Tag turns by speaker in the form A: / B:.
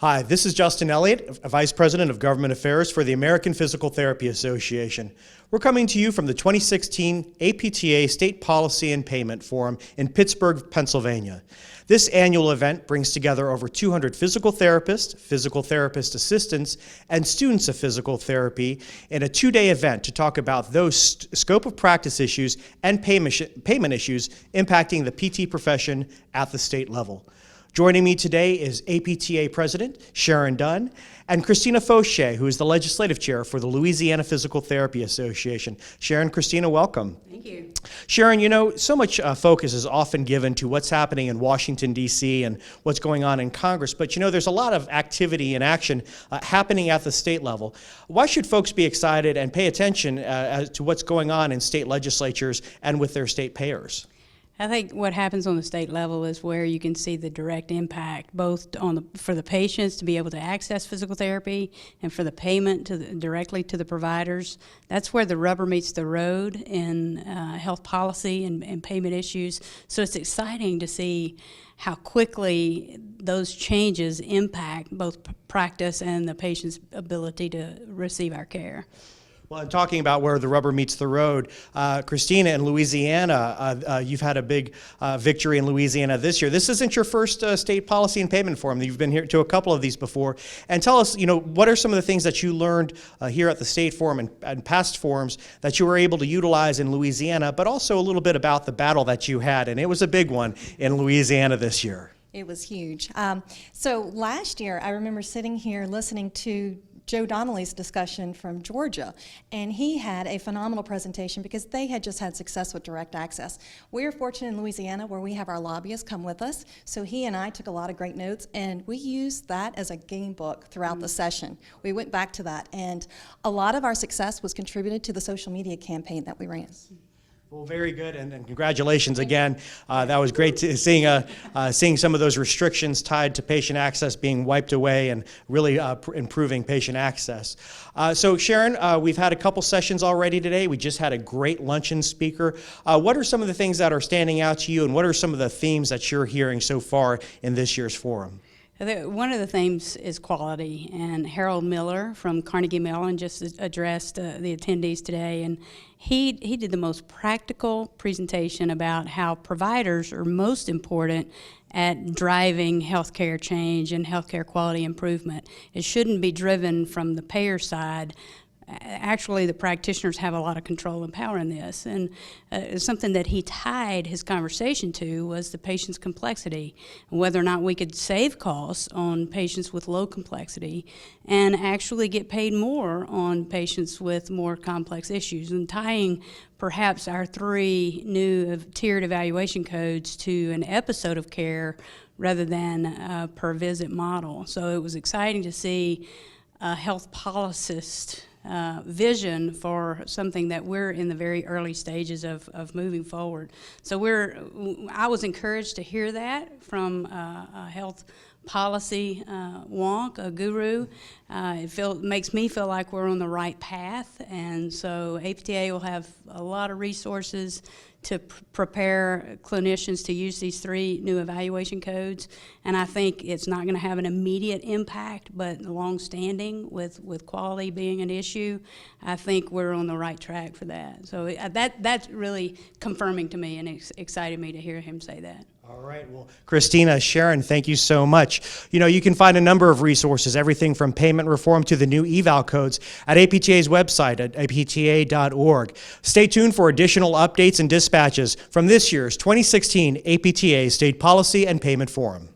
A: Hi, this is Justin Elliott, Vice President of Government Affairs for the American Physical Therapy Association. We're coming to you from the 2016 APTA State Policy and Payment Forum in Pittsburgh, Pennsylvania. This annual event brings together over 200 physical therapists, physical therapist assistants, and students of physical therapy in a two-day event to talk about those scope of practice issues and payment issues impacting the PT profession at the state level. Joining me today is APTA President Sharon Dunn and Christina Fauché, who is the Legislative Chair for the Louisiana Physical Therapy Association. Sharon, Christina, welcome.
B: Thank you.
A: Sharon, you know, so much focus is often given to what's happening in Washington, D.C. and what's going on in Congress, but you know, there's a lot of activity and action happening at the state level. Why should folks be excited and pay attention as to what's going on in state legislatures and with their state payers?
B: I think what happens on the state level is where you can see the direct impact, both for the patients to be able to access physical therapy and for the payment directly to the providers. That's where the rubber meets the road in health policy and payment issues. So it's exciting to see how quickly those changes impact both practice and the patient's ability to receive our care.
A: Well, in talking about where the rubber meets the road, Christina, in Louisiana, you've had a big victory in Louisiana this year. This isn't your first state policy and payment forum. You've been here to a couple of these before. And tell us, you know, what are some of the things that you learned here at the state forum and past forums that you were able to utilize in Louisiana, but also a little bit about the battle that you had, and it was a big one in Louisiana this year.
C: It was huge. So last year, I remember sitting here listening to Joe Donnelly's discussion from Georgia, and he had a phenomenal presentation because they had just had success with direct access. We are fortunate in Louisiana where we have our lobbyists come with us, so he and I took a lot of great notes, and we used that as a game book throughout the session. We went back to that, and a lot of our success was contributed to the social media campaign that we ran.
A: Well, very good, and congratulations again. That was great seeing some of those restrictions tied to patient access being wiped away and really improving patient access. So Sharon, we've had a couple sessions already today. We just had a great luncheon speaker. What are some of the things that are standing out to you, and what are some of the themes that you're hearing so far in this year's forum?
B: One of the themes is quality, and Harold Miller from Carnegie Mellon just addressed the attendees today, and he did the most practical presentation about how providers are most important at driving healthcare change and healthcare quality improvement. It shouldn't be driven from the payer side. Actually, the practitioners have a lot of control and power in this, and something that he tied his conversation to was the patient's complexity, and whether or not we could save costs on patients with low complexity and actually get paid more on patients with more complex issues, and tying perhaps our 3 new tiered evaluation codes to an episode of care rather than a per visit model. So it was exciting to see a health policist vision for something that we're in the very early stages of moving forward. So I was encouraged to hear that from a health policy wonk, a guru. It makes me feel like we're on the right path, and so APTA will have a lot of resources to prepare clinicians to use these 3 new evaluation codes, and I think it's not going to have an immediate impact, but long-standing with quality being an issue, I think we're on the right track for that. So that's really confirming to me, and excited me to hear him say that.
A: All right, well, Christina, Sharon, thank you so much. You know, you can find a number of resources, everything from payment reform to the new eval codes at APTA's website at apta.org. Stay tuned for additional updates and dispatches from this year's 2016 APTA State Policy and Payment Forum.